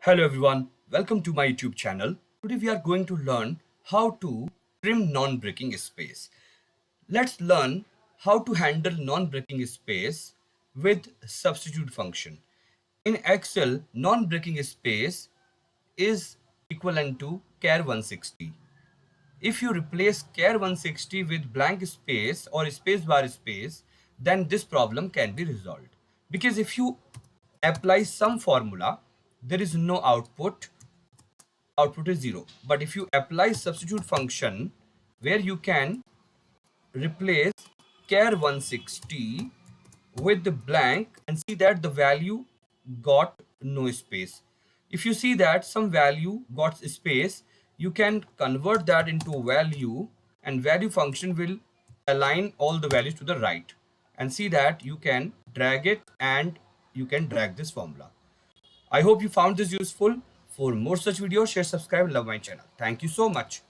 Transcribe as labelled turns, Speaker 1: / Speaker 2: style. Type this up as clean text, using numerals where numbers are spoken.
Speaker 1: Hello everyone, welcome to my YouTube channel. Today we are going to learn how to trim non-breaking space. Let's learn how to handle non-breaking space with substitute function. In Excel, non-breaking space is equivalent to char160. If you replace char160 with blank space or spacebar space, then this problem can be resolved. Because if you apply some formula, there is no output is 0. But if you apply substitute function where you can replace char160 with the blank and see that the value got no space. If you see that some value got space, you can convert that into value, and value function will align all the values to the right, and see that you can drag it and you can drag this formula. I hope you found this useful. For more such videos, share, subscribe, and love my channel. Thank you so much.